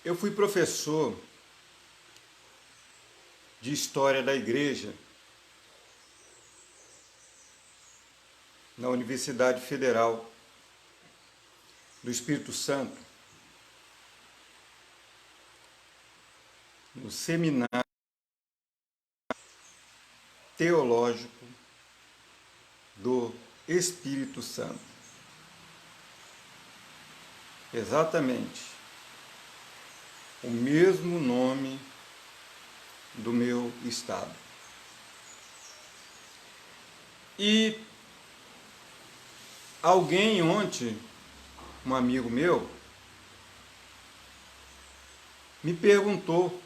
Eu fui professor de História da Igreja na Universidade Federal do Espírito Santo, no Seminário Teológico do Espírito Santo. Exatamente o mesmo nome do meu estado. E alguém ontem, um amigo meu, me perguntou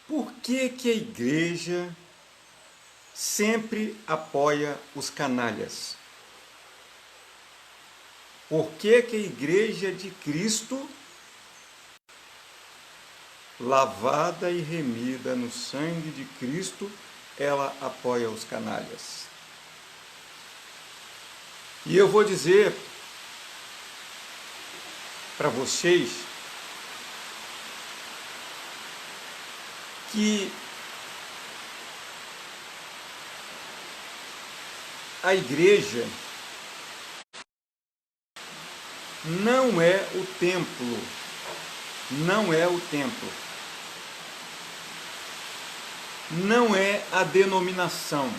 por que a igreja sempre apoia os canalhas. Por que a igreja de Cristo, lavada e remida no sangue de Cristo, ela apoia os canalhas? E eu vou dizer para vocês que a igreja não é o templo, não é o templo, não é a denominação.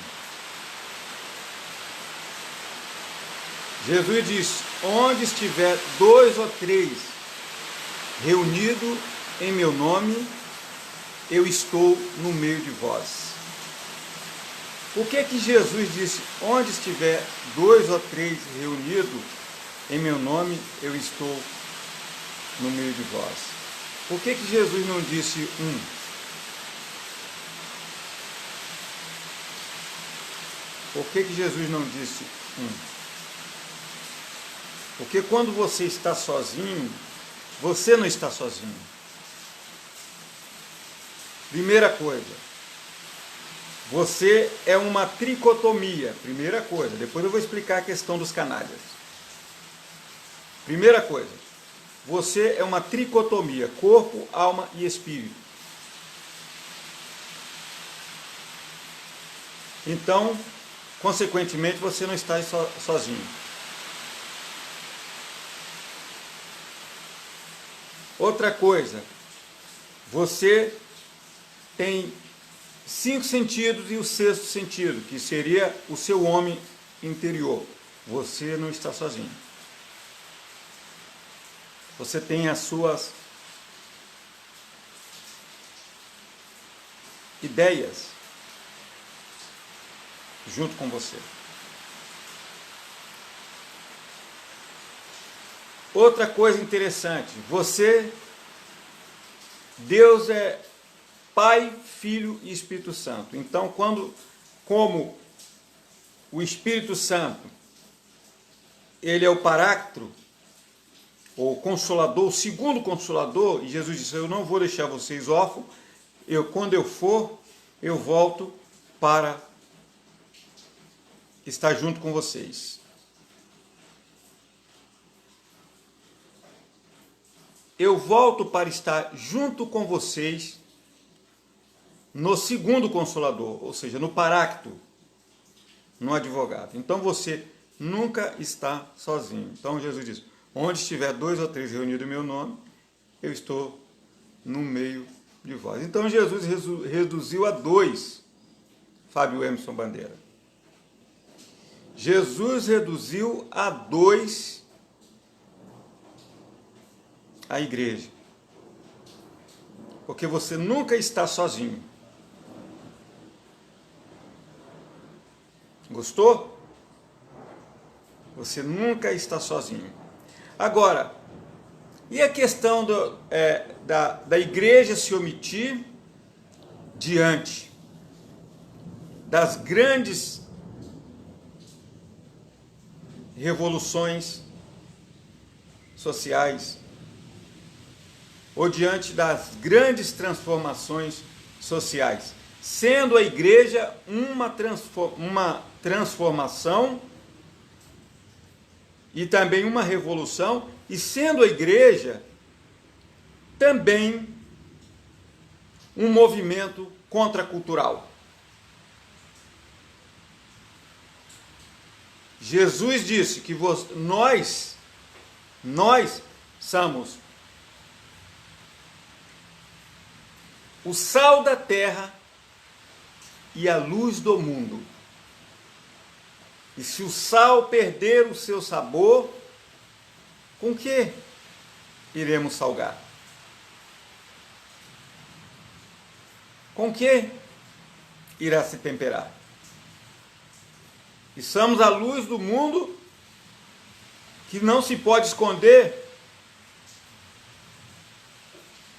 Jesus diz: onde estiver 2 ou 3 reunidos em meu nome, eu estou no meio de vós. Por que Jesus disse: onde estiver 2 ou 3 reunidos em meu nome, eu estou no meio de vós? Por que Jesus não disse um? Por que Jesus não disse um? Porque quando você está sozinho, você não está sozinho. Primeira coisa, você é uma tricotomia. Primeira coisa, depois eu vou explicar a questão dos canalhas. Primeira coisa, você é uma tricotomia, corpo, alma e espírito. Então, consequentemente, você não está sozinho. Outra coisa, você tem 5 sentidos e o 6º sentido, que seria o seu homem interior. Você não está sozinho. Você tem as suas ideias junto com você. Outra coisa interessante, Deus é Pai, Filho e Espírito Santo. Então, como o Espírito Santo, ele é o Paráclito, ou Consolador, o segundo Consolador, e Jesus disse: eu não vou deixar vocês órfãos, quando eu for, eu volto para estar junto com vocês. Eu volto para estar junto com vocês no segundo Consolador, ou seja, no Paráclito, no advogado. Então você nunca está sozinho. Então Jesus diz: onde estiver 2 ou 3 reunidos em meu nome, eu estou no meio de vós. Então Jesus reduziu a 2, Fábio Emerson Bandeira. Jesus reduziu a 2 a igreja, porque você nunca está sozinho. Gostou? Você nunca está sozinho. Agora, e a questão da igreja se omitir diante das grandes revoluções sociais, ou diante das grandes transformações sociais, sendo a igreja uma transformação e também uma revolução, e sendo a igreja também um movimento contracultural. Jesus disse que nós somos o sal da terra e a luz do mundo. E se o sal perder o seu sabor, com que iremos salgar? Com que irá se temperar? E somos a luz do mundo, que não se pode esconder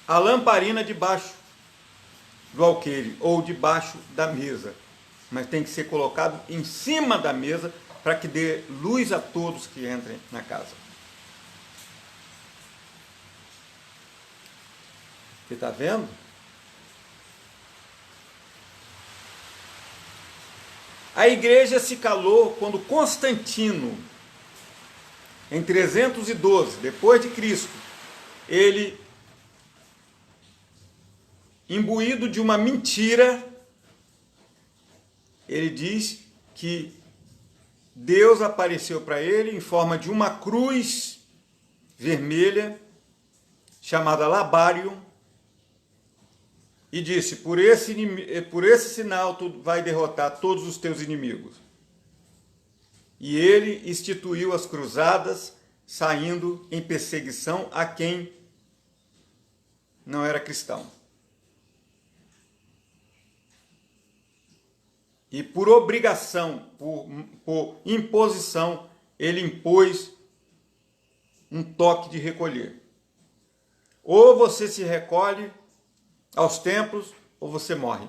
a lamparina debaixo do alqueire ou debaixo da mesa, mas tem que ser colocado em cima da mesa para que dê luz a todos que entrem na casa. Você está vendo? A igreja se calou quando Constantino, em 312, depois de Cristo, ele, imbuído de uma mentira, ele diz que Deus apareceu para ele em forma de uma cruz vermelha, chamada Labário, e disse: por esse sinal tu vai derrotar todos os teus inimigos. E ele instituiu as cruzadas, saindo em perseguição a quem não era cristão. E por obrigação, por imposição, ele impôs um toque de recolher. Ou você se recolhe aos templos, ou você morre.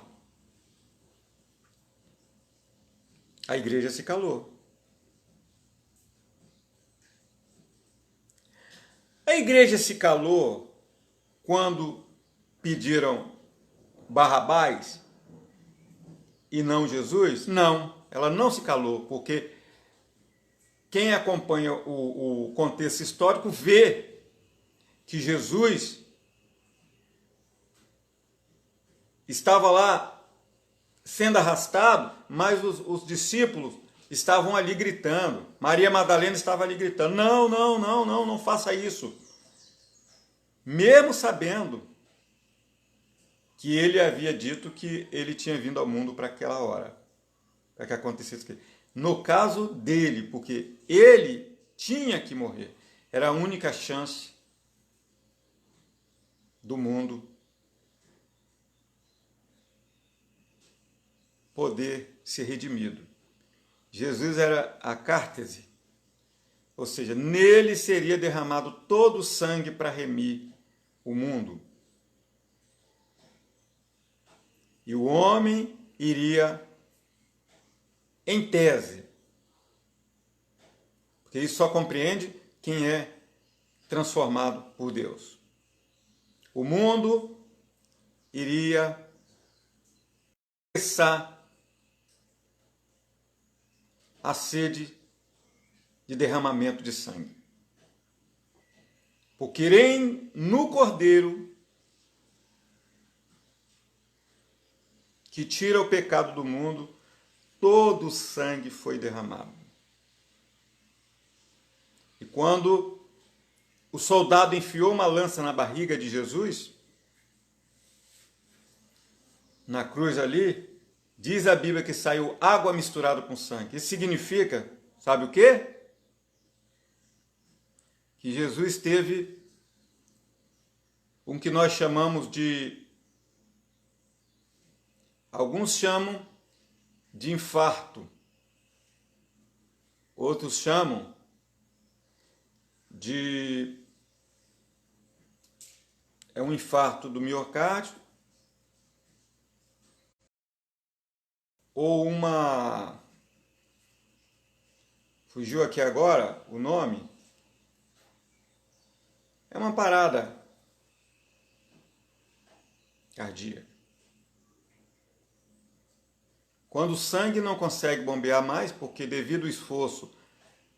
A igreja se calou. A igreja se calou quando pediram Barrabás e não Jesus? Não, ela não se calou, porque quem acompanha o contexto histórico vê que Jesus estava lá sendo arrastado, mas os discípulos estavam ali gritando. Maria Madalena estava ali gritando: não, não, não, não, não faça isso. Mesmo sabendo que ele havia dito que ele tinha vindo ao mundo para aquela hora, para que acontecesse aquilo. No caso dele, porque ele tinha que morrer, era a única chance do mundo poder ser redimido. Jesus era a cártese, ou seja, nele seria derramado todo o sangue para remir o mundo. E o homem iria, em tese, porque isso só compreende quem é transformado por Deus. O mundo iria cessar a sede de derramamento de sangue. Porque no Cordeiro que tira o pecado do mundo, todo o sangue foi derramado. E quando o soldado enfiou uma lança na barriga de Jesus, na cruz ali, diz a Bíblia que saiu água misturada com sangue. Isso significa, sabe o quê? Que Jesus teve o que nós chamamos de, alguns chamam de infarto, outros chamam de, um infarto do miocárdio, ou fugiu aqui agora o nome, é uma parada cardíaca. Quando o sangue não consegue bombear mais, porque devido ao esforço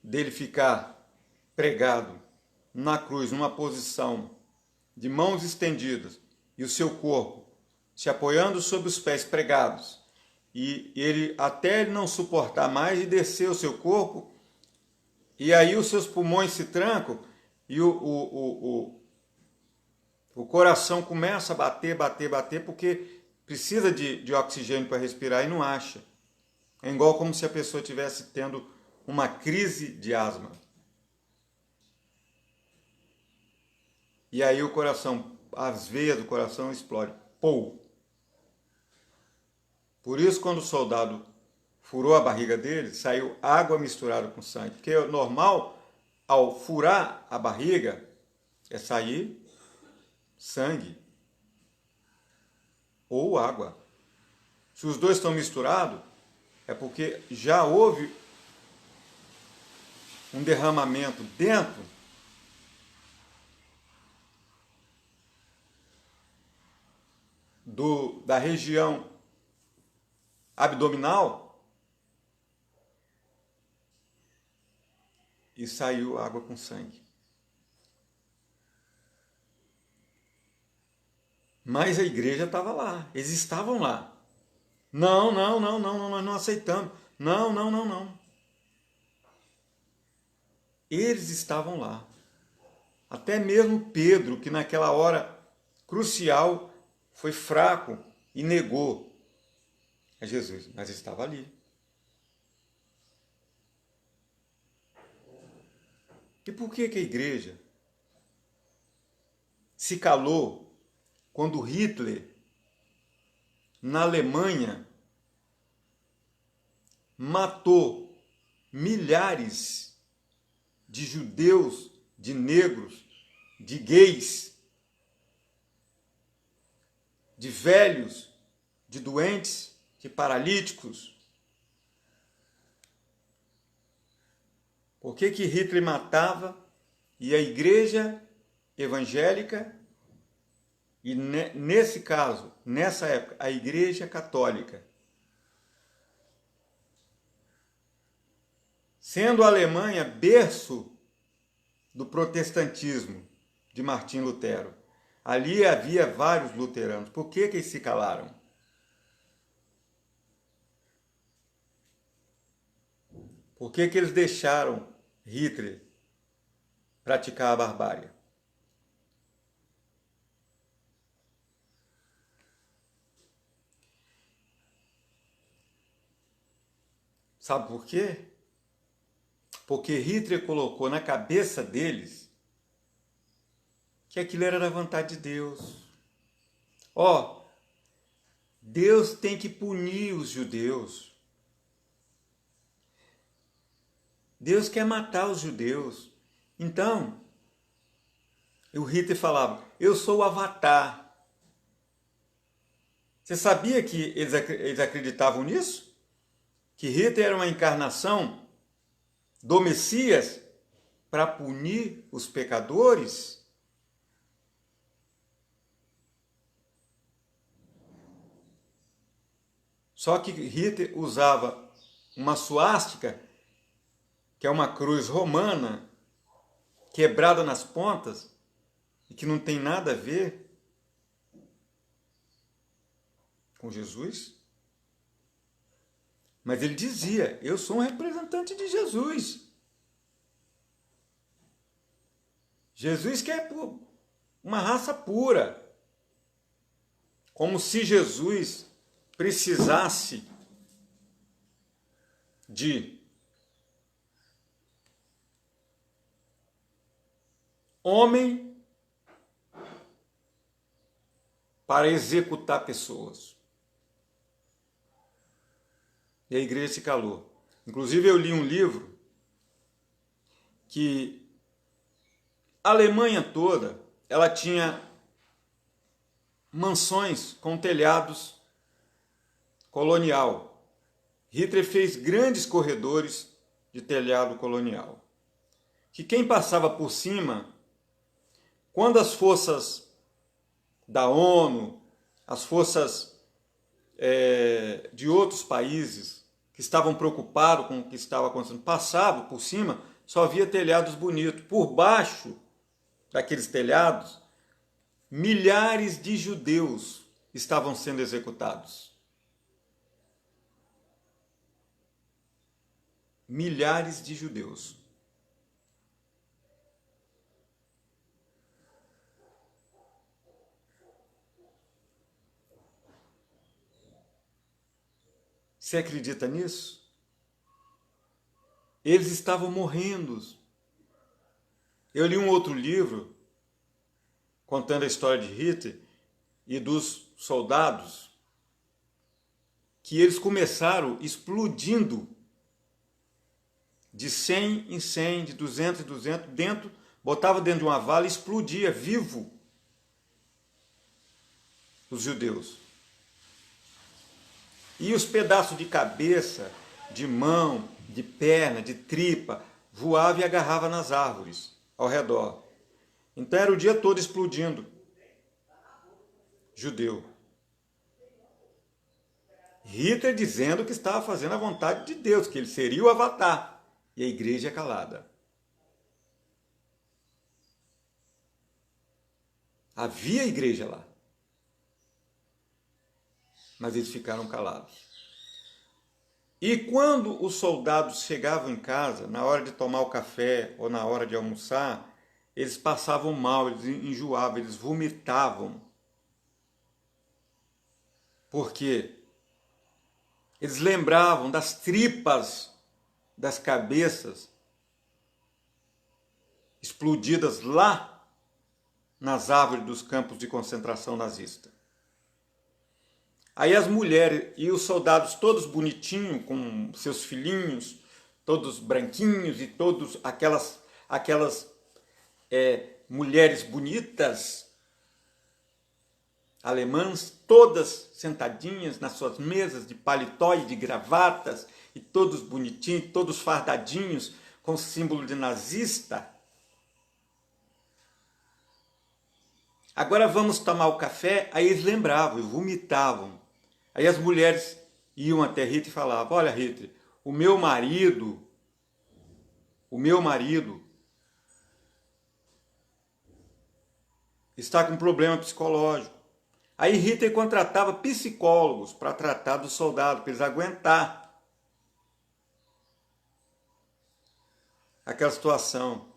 dele ficar pregado na cruz, numa posição de mãos estendidas, e o seu corpo se apoiando sobre os pés pregados, e ele até ele não suportar mais e descer o seu corpo, e aí os seus pulmões se trancam e o coração começa a bater, porque precisa de oxigênio para respirar e não acha. É igual como se a pessoa estivesse tendo uma crise de asma. E aí o coração, as veias do coração explodem. Pou! Por isso, quando o soldado furou a barriga dele, saiu água misturada com sangue. Porque é normal, ao furar a barriga, é sair sangue ou água. Se os dois estão misturados, é porque já houve um derramamento dentro da região abdominal e saiu água com sangue. Mas a igreja estava lá, eles estavam lá. Não, nós não aceitamos. Não. Eles estavam lá. Até mesmo Pedro, que naquela hora crucial foi fraco e negou a Jesus, mas estava ali. E por que a igreja se calou quando Hitler, na Alemanha, matou milhares de judeus, de negros, de gays, de velhos, de doentes, de paralíticos? Por que Hitler matava e a igreja evangélica, e nesse caso, nessa época, a igreja católica, sendo a Alemanha berço do protestantismo de Martim Lutero, ali havia vários luteranos. Por que eles se calaram? Por que eles deixaram Hitler praticar a barbárie? Sabe por quê? Porque Hitler colocou na cabeça deles que aquilo era da vontade de Deus. Deus tem que punir os judeus. Deus quer matar os judeus. Então, o Hitler falava, eu sou o Avatar. Você sabia que eles acreditavam nisso? Que Hitler era uma encarnação do Messias para punir os pecadores? Só que Hitler usava uma suástica, que é uma cruz romana, quebrada nas pontas, e que não tem nada a ver com Jesus. Mas ele dizia, eu sou um representante de Jesus. Jesus quer uma raça pura. Como se Jesus precisasse de homem para executar pessoas. E a igreja se calou. Inclusive eu li um livro que a Alemanha toda, ela tinha mansões com telhados colonial. Hitler fez grandes corredores de telhado colonial, que quem passava por cima, quando as forças da ONU, as forças de outros países que estavam preocupados com o que estava acontecendo, passavam por cima, só havia telhados bonitos. Por baixo daqueles telhados milhares de judeus estavam sendo executados. Milhares de judeus. Você acredita nisso? Eles estavam morrendo. Eu li um outro livro contando a história de Hitler e dos soldados, que eles começaram explodindo de 100 em 100, de 200 em 200, botava dentro de uma vala e explodia vivo os judeus. E os pedaços de cabeça, de mão, de perna, de tripa, voava e agarrava nas árvores ao redor. Então era o dia todo explodindo judeu. Hitler dizendo que estava fazendo a vontade de Deus, que ele seria o avatar. E a igreja é calada. Havia igreja lá. Mas eles ficaram calados. E quando os soldados chegavam em casa, na hora de tomar o café ou na hora de almoçar, eles passavam mal, eles enjoavam, eles vomitavam. Por quê? Eles lembravam das tripas, das cabeças explodidas lá nas árvores dos campos de concentração nazista. Aí as mulheres e os soldados todos bonitinhos, com seus filhinhos, todos branquinhos e todos aquelas mulheres bonitas, alemãs, todas sentadinhas nas suas mesas de paletó e de gravatas, e todos bonitinhos, todos fardadinhos, com símbolo de nazista. Agora vamos tomar o café, aí eles lembravam, vomitavam. Aí as mulheres iam até Hitler e falavam: olha, Hitler, o meu marido está com problema psicológico. Aí Hitler contratava psicólogos para tratar dos soldados, para eles aguentar aquela situação,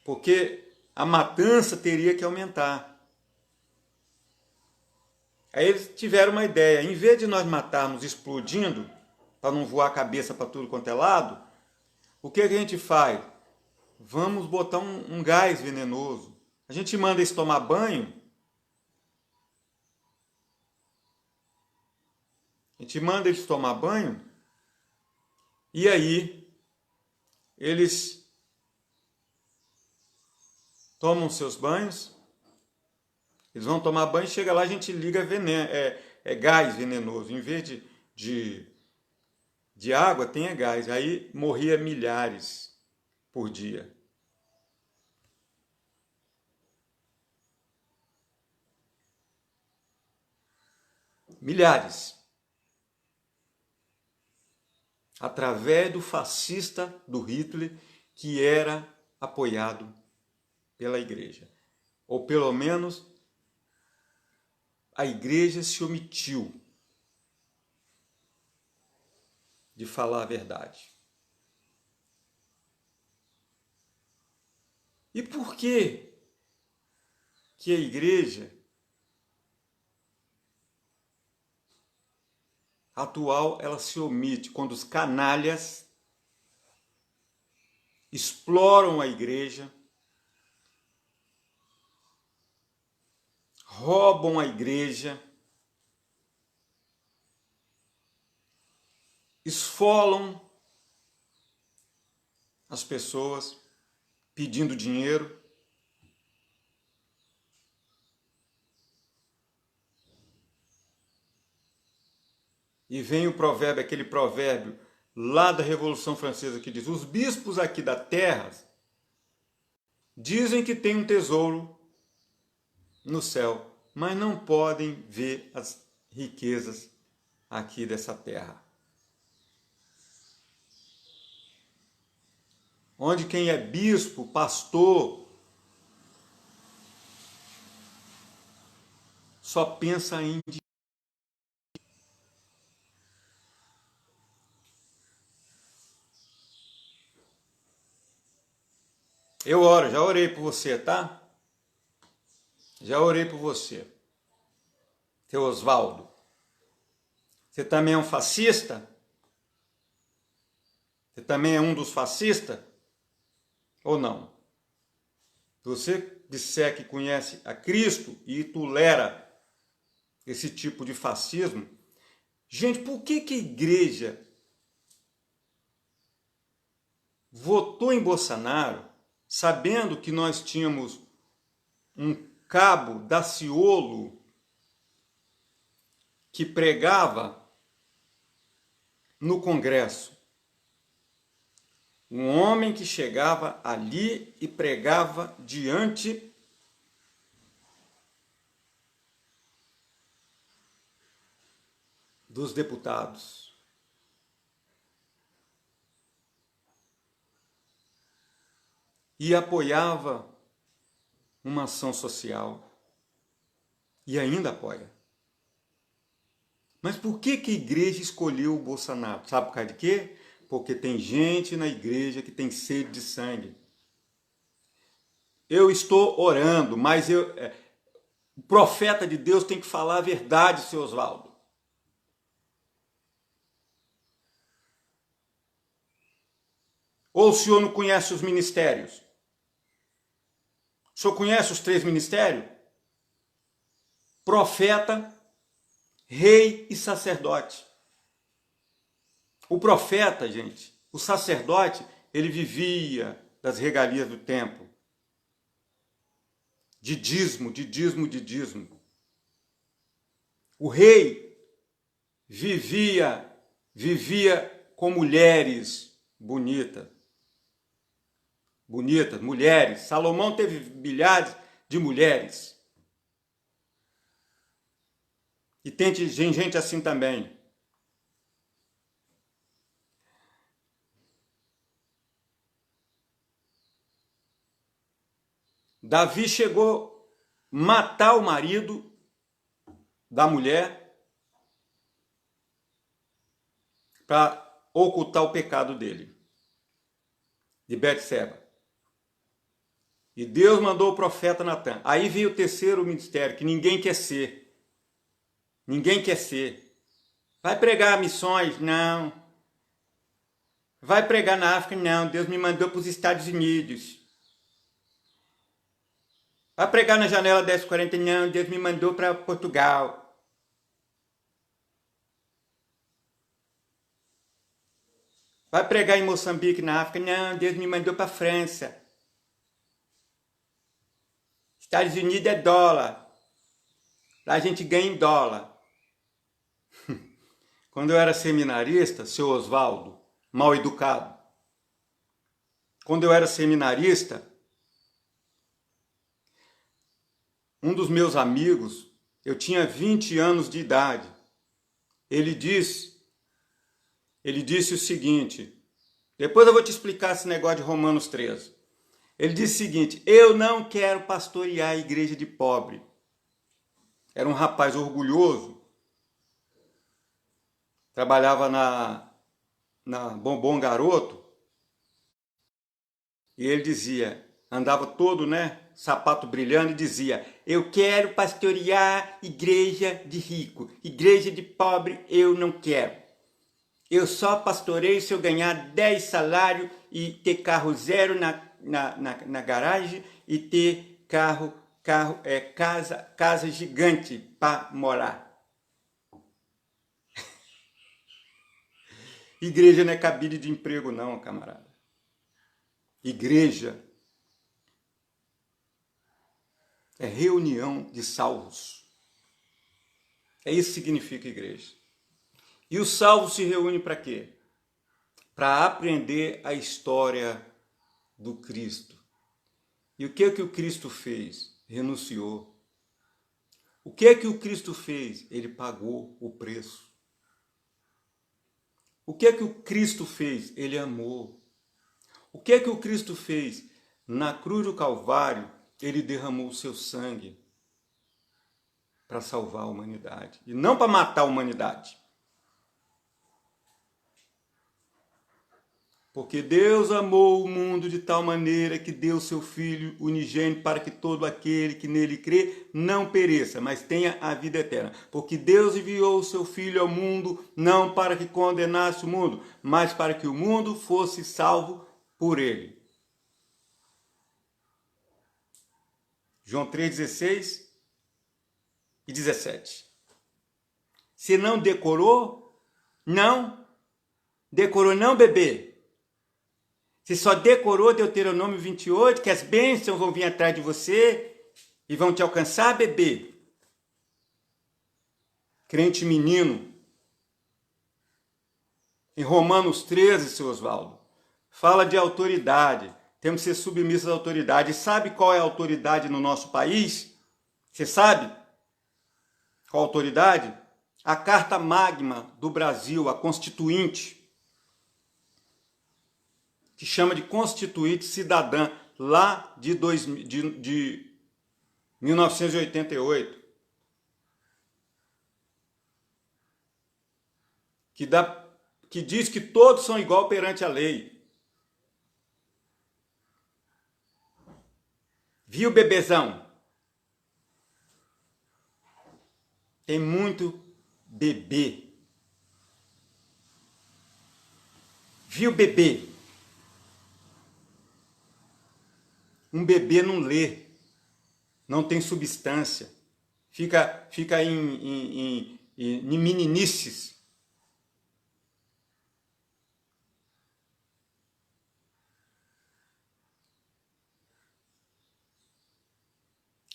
porque a matança teria que aumentar. Aí eles tiveram uma ideia: em vez de nós matarmos explodindo, para não voar a cabeça para tudo quanto é lado, o que a gente faz? Vamos botar um gás venenoso. A gente manda eles tomar banho. A gente manda eles tomar banho. E aí eles tomam seus banhos. Eles vão tomar banho, chega lá, a gente liga veneno, gás venenoso. Em vez de água, tem gás. Aí morria milhares por dia. Milhares. Através do fascista do Hitler, que era apoiado pela igreja. Ou pelo menos a igreja se omitiu de falar a verdade. E por que a igreja atual ela se omite quando os canalhas exploram a igreja, roubam a igreja, esfolam as pessoas pedindo dinheiro. E vem o provérbio, aquele provérbio lá da Revolução Francesa que diz: os bispos aqui da terra dizem que tem um tesouro no céu, mas não podem ver as riquezas aqui dessa terra. Onde quem é bispo, pastor, só pensa em... Eu oro, já orei por você, tá? Já orei por você. Seu Oswaldo. Você também é um fascista? Você também é um dos fascistas? Ou não? Se você disser que conhece a Cristo e tolera esse tipo de fascismo, gente, por que a igreja votou em Bolsonaro sabendo que nós tínhamos um cabo Daciolo que pregava no Congresso? Um homem que chegava ali e pregava diante dos deputados. E apoiava uma ação social. E ainda apoia. Mas por que a igreja escolheu o Bolsonaro? Sabe por causa de quê? Porque tem gente na igreja que tem sede de sangue. Eu estou orando, mas o profeta de Deus tem que falar a verdade, seu Oswaldo. Ou o senhor não conhece os ministérios? O senhor conhece os 3 ministérios? Profeta, rei e sacerdote. O profeta, gente, o sacerdote, ele vivia das regalias do templo. De dízimo, de dízimo, de dízimo. O rei vivia com mulheres bonitas. Bonitas, mulheres. Salomão teve milhares de mulheres. E tem gente assim também. Davi chegou a matar o marido da mulher para ocultar o pecado dele, de Betseba. E Deus mandou o profeta Natan. Aí veio o terceiro ministério, que ninguém quer ser. Ninguém quer ser. Vai pregar missões? Não. Vai pregar na África? Não. Deus me mandou para os Estados Unidos. Vai pregar na janela 1040? Não. Deus me mandou para Portugal. Vai pregar em Moçambique, na África? Não. Deus me mandou para a França. Estados Unidos é dólar. Lá a gente ganha em dólar. Quando eu era seminarista, seu Oswaldo, mal educado. Quando eu era seminarista, um dos meus amigos, eu tinha 20 anos de idade. Ele disse o seguinte, depois eu vou te explicar esse negócio de Romanos 13. Ele disse o seguinte: eu não quero pastorear a igreja de pobre. Era um rapaz orgulhoso, trabalhava na Bombom Garoto, e ele dizia, andava todo, sapato brilhando, e dizia: eu quero pastorear igreja de rico, igreja de pobre eu não quero. Eu só pastoreio se eu ganhar 10 salários e ter carro zero na garagem e ter casa gigante para morar. Igreja não é cabide de emprego não, camarada. Igreja é reunião de salvos. É isso que significa igreja. E os salvos se reúnem para quê? Para aprender a história do Cristo. E o que é que o Cristo fez? Renunciou. O que é que o Cristo fez? Ele pagou o preço. O que é que o Cristo fez? Ele amou. O que é que o Cristo fez? Na cruz do Calvário, ele derramou o seu sangue. para salvar a humanidade e não para matar a humanidade. Porque Deus amou o mundo de tal maneira que deu seu Filho unigênito para que todo aquele que nele crê não pereça, mas tenha a vida eterna. Porque Deus enviou o seu Filho ao mundo não para que condenasse o mundo, mas para que o mundo fosse salvo por ele. João 3,16 e 17. Se não decorou, não. Decorou não, bebê? Você só decorou Deuteronômio 28, que as bênçãos vão vir atrás de você e vão te alcançar, bebê? Crente menino. Em Romanos 13, seu Oswaldo, fala de autoridade. Temos que ser submissos à autoridade. E sabe qual é a autoridade no nosso país? Você sabe qual a autoridade? A Carta Magna do Brasil, a Constituinte, que chama de Constituinte Cidadã, lá de 1988, que diz que todos são igual perante a lei. Viu, bebezão? Tem muito bebê. Viu, bebê? Um bebê não lê, não tem substância, fica em meninices.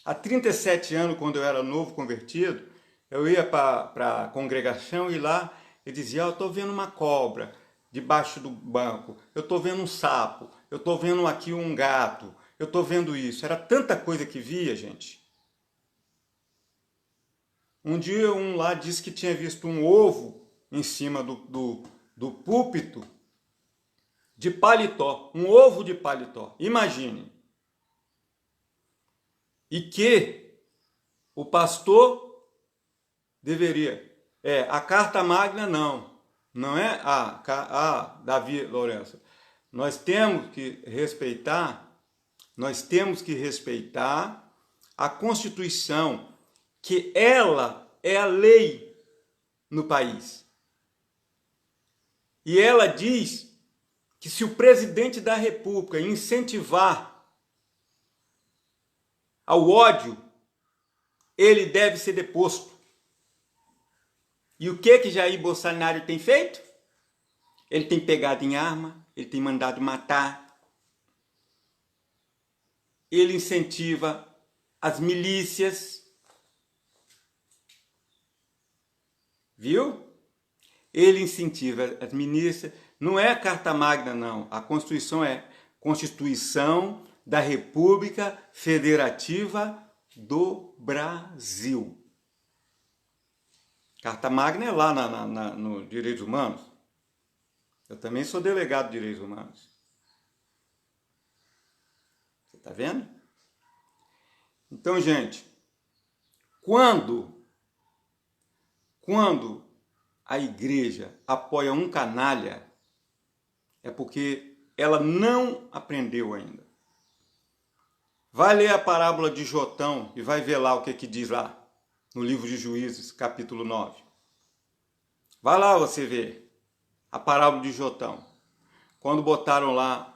Há 37 anos, quando eu era novo convertido, eu ia para a congregação e lá eu dizia, eu estou vendo uma cobra debaixo do banco, eu estou vendo um sapo, eu estou vendo aqui um gato, eu estou vendo isso. Era tanta coisa que via, gente. Um dia um lá disse que tinha visto um ovo em cima do púlpito de paletó, um ovo de paletó, imagine. E que o pastor deveria, a Carta Magna não é Davi Lourenço. Nós temos que respeitar a Constituição, que ela é a lei no país. E ela diz que se o presidente da República incentivar ao ódio, ele deve ser deposto. E o que Jair Bolsonaro tem feito? Ele tem pegado em arma, ele tem mandado matar, ele incentiva as milícias, viu? Ele incentiva as milícias, não é a Carta Magna não, a Constituição é Constituição da República Federativa do Brasil. Carta Magna é lá no Direitos Humanos. Eu também sou delegado de Direitos Humanos. Você está vendo? Então, gente, quando a igreja apoia um canalha, é porque ela não aprendeu ainda. Vai ler a parábola de Jotão e vai ver lá o que diz lá, no livro de Juízes, capítulo 9. Vai lá você ver a parábola de Jotão. Quando botaram lá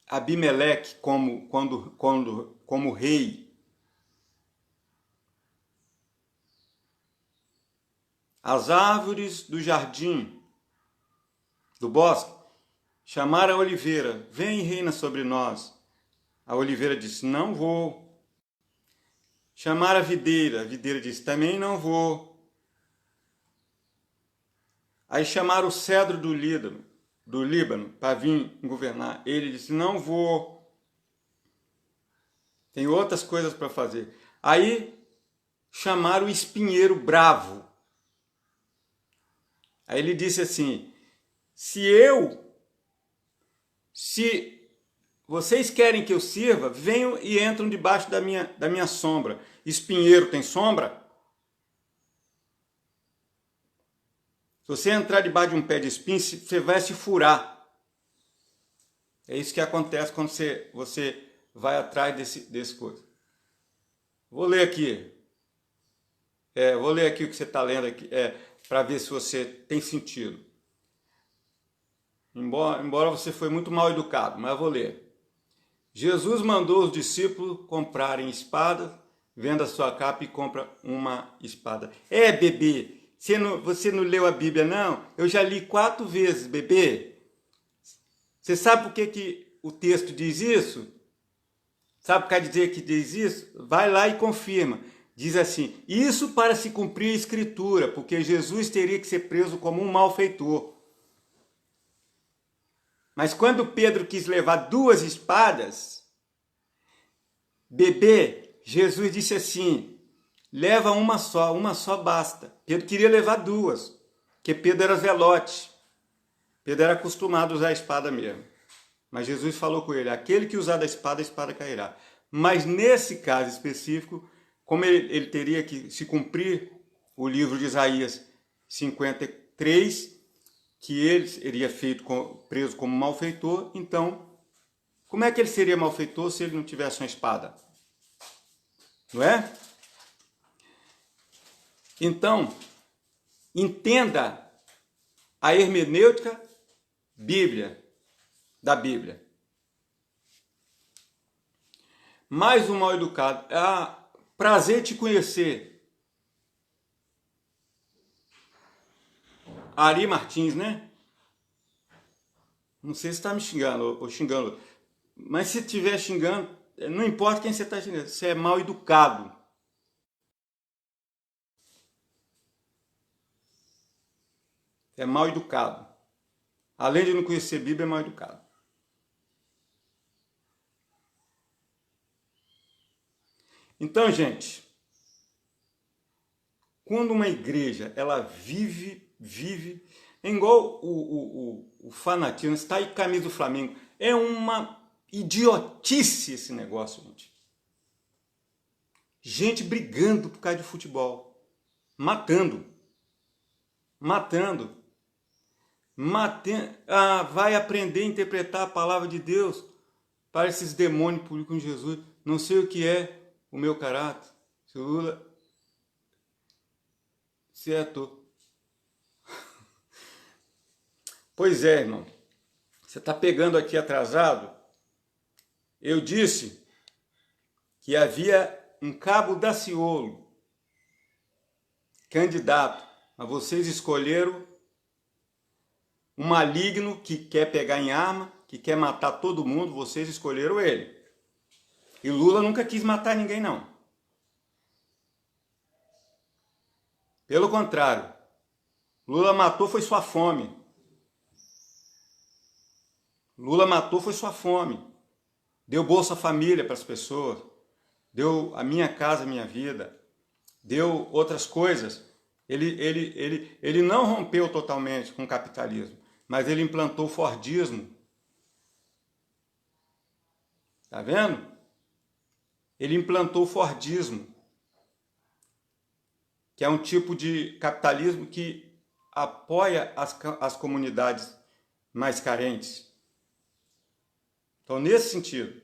Abimeleque como rei, as árvores do jardim, do bosque, chamaram a oliveira, vem e reina sobre nós. A oliveira disse, não vou. Chamaram a videira disse, também não vou. Aí chamaram o cedro do Líbano, para vir governar. Ele disse, não vou. Tem outras coisas para fazer. Aí chamaram o espinheiro bravo. Aí ele disse assim, se vocês querem que eu sirva, venham e entram debaixo da minha sombra. espinheiro tem sombra? Se você entrar debaixo de um pé de espinho, você vai se furar. É isso que acontece quando você vai atrás desse coisa. Vou ler aqui. Vou ler aqui o que você está lendo aqui, para ver se você tem sentido. Embora você foi muito mal educado, mas eu vou ler. Jesus mandou os discípulos comprarem espadas, venda a sua capa e compra uma espada. Bebê, você não leu a Bíblia, não? Eu já li 4 vezes, bebê. Você sabe por que o texto diz isso? Sabe o que quer dizer que diz isso? Vai lá e confirma. Diz assim, isso para se cumprir a escritura, porque Jesus teria que ser preso como um malfeitor. Mas quando Pedro quis levar 2 espadas, bebê, Jesus disse assim, leva uma só basta. Pedro queria levar 2, porque Pedro era zelote. Pedro era acostumado a usar a espada mesmo. Mas Jesus falou com ele, aquele que usar da espada, a espada cairá. Mas nesse caso específico, como ele teria que se cumprir o livro de Isaías 53, que ele seria preso como malfeitor, então, como é que ele seria malfeitor se ele não tivesse uma espada? Não é? Então, entenda a hermenêutica da Bíblia. Mais um mal educado. Prazer te conhecer. Ari Martins, né? Não sei se está me xingando ou xingando. Mas se estiver xingando, não importa quem você está xingando. Você é mal educado. É mal educado. Além de não conhecer Bíblia, é mal educado. Então, gente, quando uma igreja ela vive, é igual o fanatismo, está aí camisa do Flamengo, é uma idiotice esse negócio, gente. Gente brigando por causa de futebol, matando, vai aprender a interpretar a palavra de Deus para esses demônios políticos com Jesus. Não sei o que é o meu caráter. Se o Lula... Certo. Pois é, irmão. Você está pegando aqui atrasado. Eu disse que havia um Cabo Daciolo, candidato, mas vocês escolheram um maligno que quer pegar em arma, que quer matar todo mundo, vocês escolheram ele. E Lula nunca quis matar ninguém, não. Pelo contrário, Lula matou foi sua fome. Lula matou foi sua fome. Deu Bolsa Família para as pessoas, deu a Minha Casa Minha Vida, deu outras coisas. Ele não rompeu totalmente com o capitalismo, mas ele implantou o Fordismo. Tá vendo? Ele implantou o Fordismo, que é um tipo de capitalismo que apoia as comunidades mais carentes. Então, nesse sentido,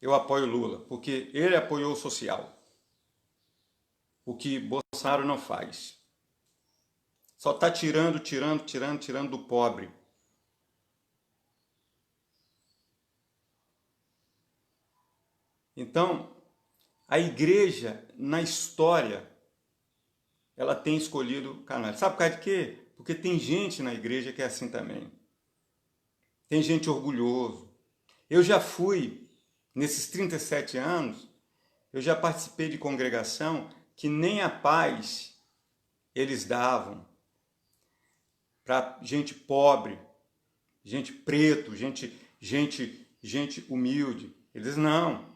eu apoio Lula, porque ele apoiou o social. O que Bolsonaro não faz. Só está tirando do pobre. Então, a igreja, na história, ela tem escolhido canais. Sabe por causa de quê? Porque tem gente na igreja que é assim também. Tem gente orgulhoso. Eu já fui, nesses 37 anos, eu já participei de congregação que nem a paz eles davam para gente pobre, gente preto, gente humilde. Eles não.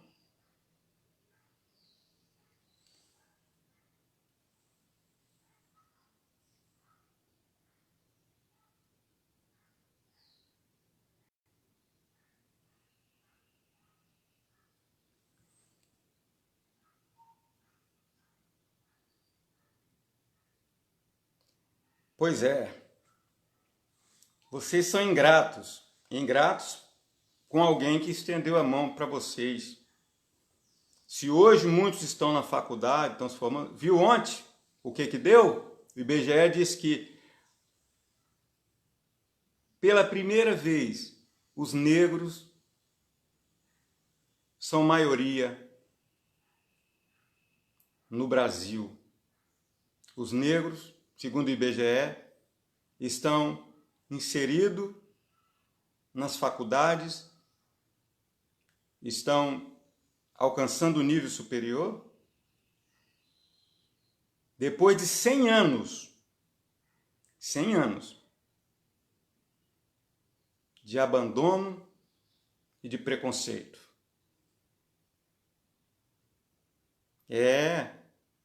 Pois é, vocês são ingratos, ingratos com alguém que estendeu a mão para vocês. Se hoje muitos estão na faculdade, estão se formando, viu ontem o que deu? O IBGE diz que pela primeira vez os negros são maioria no Brasil. Os negros, segundo o IBGE, estão inseridos nas faculdades, estão alcançando o nível superior. Depois de 100 anos de abandono e de preconceito.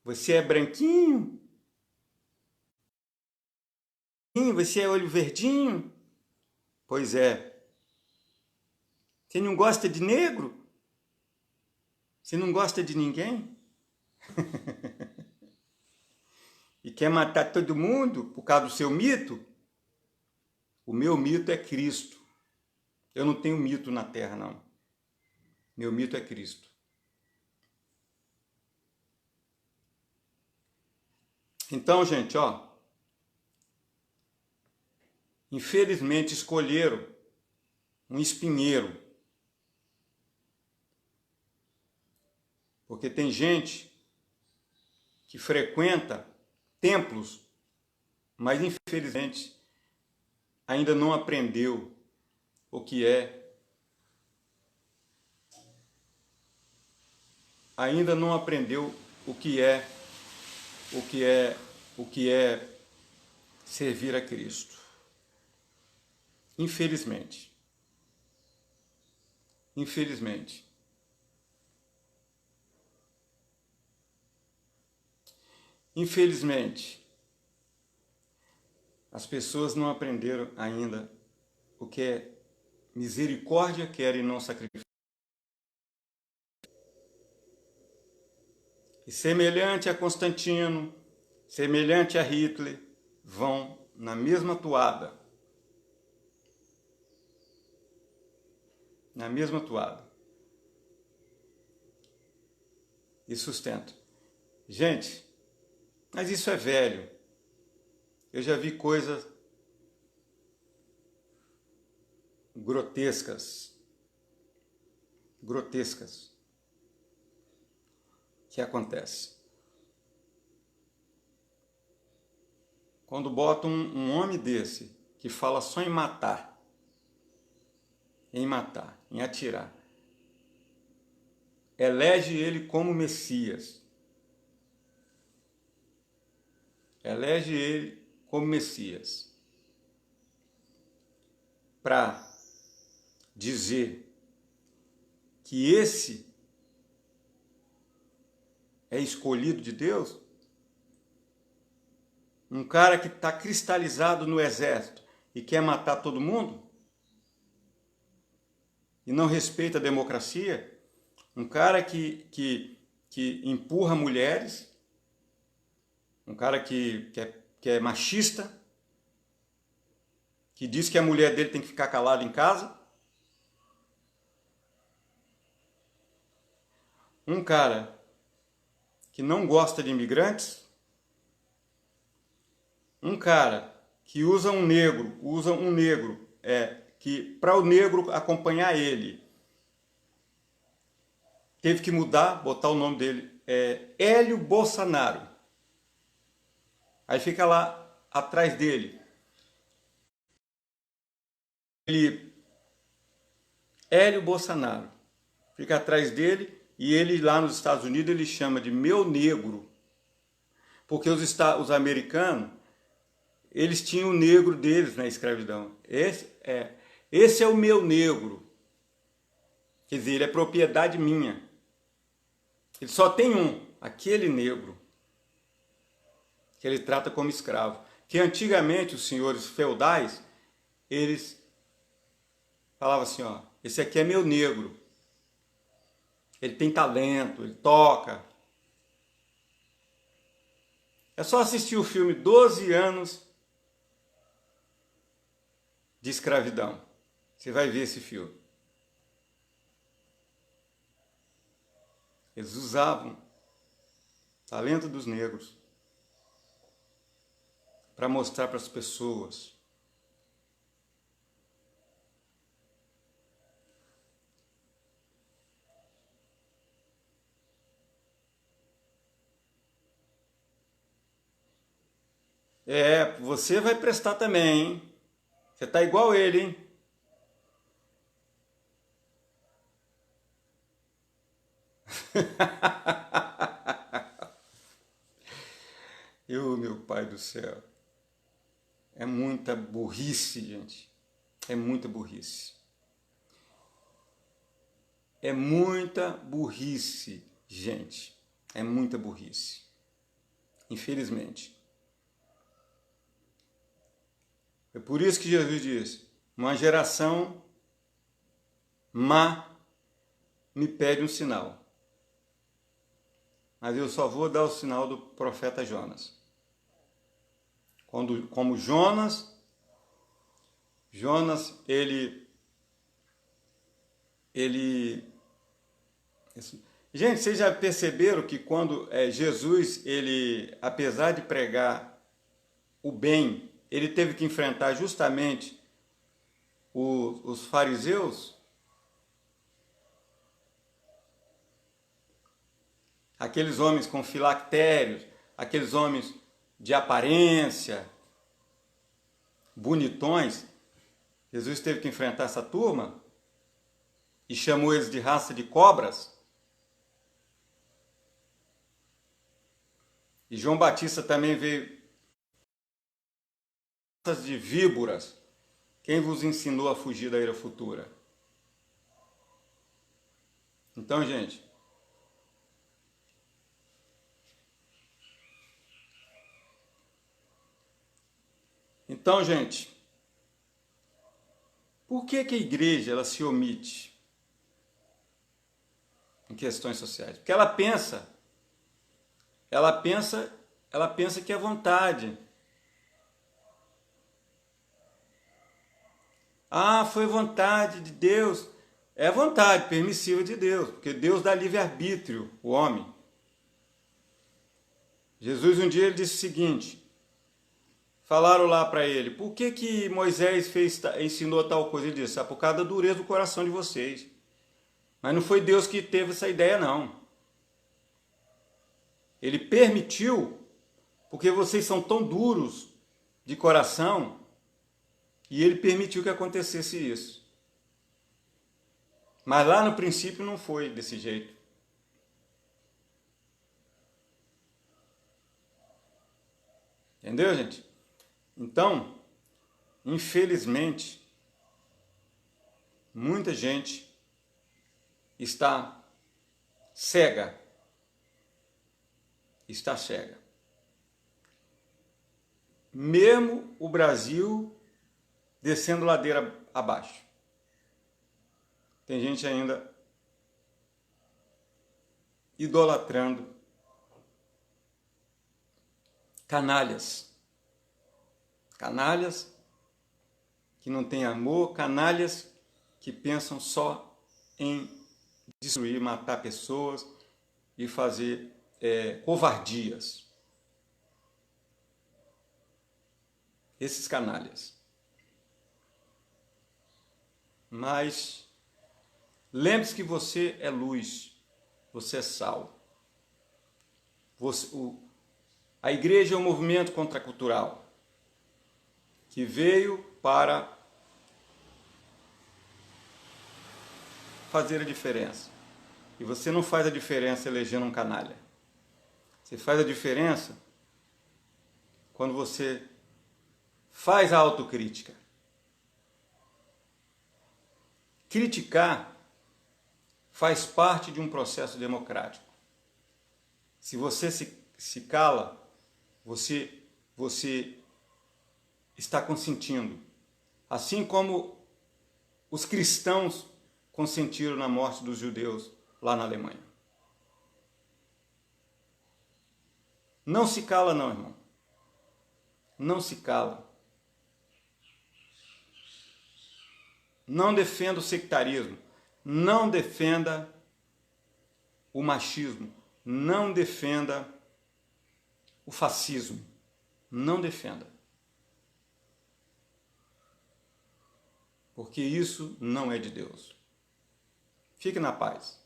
Você é branquinho? Você é olho verdinho? Pois é. Você não gosta de negro? Você não gosta de ninguém? E quer matar todo mundo por causa do seu mito? O meu mito é Cristo. Eu não tenho mito na terra, não. Meu mito é Cristo. Então, gente, infelizmente escolheram um espinheiro. Porque tem gente que frequenta templos, mas infelizmente ainda não aprendeu o que é. Ainda não aprendeu o que é servir a Cristo. Infelizmente. Infelizmente. Infelizmente, as pessoas não aprenderam ainda o que é misericórdia, quer e não sacrifício. E semelhante a Constantino, semelhante a Hitler, vão na mesma toada. Na mesma toada. E sustento. Gente, mas isso é velho. Eu já vi coisas grotescas que acontece. Quando botam um homem desse que fala só em matar, em atirar, elege ele como Messias. Elege ele como Messias. Para dizer que esse é escolhido de Deus, um cara que está cristalizado no exército e quer matar todo mundo, e não respeita a democracia, um cara que empurra mulheres, um cara que é machista, que diz que a mulher dele tem que ficar calada em casa, um cara que não gosta de imigrantes, um cara que usa um negro, que para o negro acompanhar ele, teve que mudar, botar o nome dele, Hélio Bolsonaro. Aí fica lá atrás dele. Hélio Bolsonaro. Fica atrás dele e ele lá nos Estados Unidos ele chama de meu negro. Porque os americanos, eles tinham o negro deles na escravidão. Esse é o meu negro. Quer dizer, ele é propriedade minha. Ele só tem um, aquele negro, que ele trata como escravo. Que antigamente os senhores feudais, eles falavam assim, esse aqui é meu negro. Ele tem talento, ele toca. É só assistir o filme 12 anos de escravidão. Você vai ver esse filme. Eles usavam o talento dos negros para mostrar para as pessoas você vai prestar também, hein? Você tá igual ele, hein? Meu pai do céu. É muita burrice, gente. É muita burrice. É muita burrice, gente. É muita burrice. Infelizmente. É por isso que Jesus diz: uma geração má me pede um sinal. Mas eu só vou dar o sinal do profeta Jonas. Como Jonas, ele... Gente, vocês já perceberam que quando Jesus, ele, apesar de pregar o bem, ele teve que enfrentar justamente os fariseus? Aqueles homens com filactérios, aqueles homens de aparência, bonitões. Jesus teve que enfrentar essa turma e chamou eles de raça de cobras. E João Batista também veio de víboras. Quem vos ensinou a fugir da ira futura? Então, gente, por que a igreja ela se omite em questões sociais? Porque ela pensa que é vontade. Ah, foi vontade de Deus. É vontade permissiva de Deus, porque Deus dá livre-arbítrio ao homem. Jesus um dia ele disse o seguinte: falaram lá para ele, por que Moisés ensinou tal coisa? Ele disse, por causa da dureza do coração de vocês. Mas não foi Deus que teve essa ideia, não. Ele permitiu, porque vocês são tão duros de coração, e ele permitiu que acontecesse isso. Mas lá no princípio não foi desse jeito. Entendeu, gente? Então, infelizmente, muita gente está cega. Está cega. Mesmo o Brasil descendo ladeira abaixo. Tem gente ainda idolatrando canalhas. Canalhas que não têm amor, canalhas que pensam só em destruir, matar pessoas e fazer covardias. Esses canalhas. Mas lembre-se que você é luz, você é sal. A igreja é um movimento contracultural que veio para fazer a diferença. E você não faz a diferença elegendo um canalha. Você faz a diferença quando você faz a autocrítica. Criticar faz parte de um processo democrático. Se você se cala, você está consentindo. Assim como os cristãos consentiram na morte dos judeus lá na Alemanha. Não se cala não, irmão. Não se cala. Não defenda o sectarismo. Não defenda o machismo. Não defenda o fascismo. Não defenda. Porque isso não é de Deus. Fique na paz.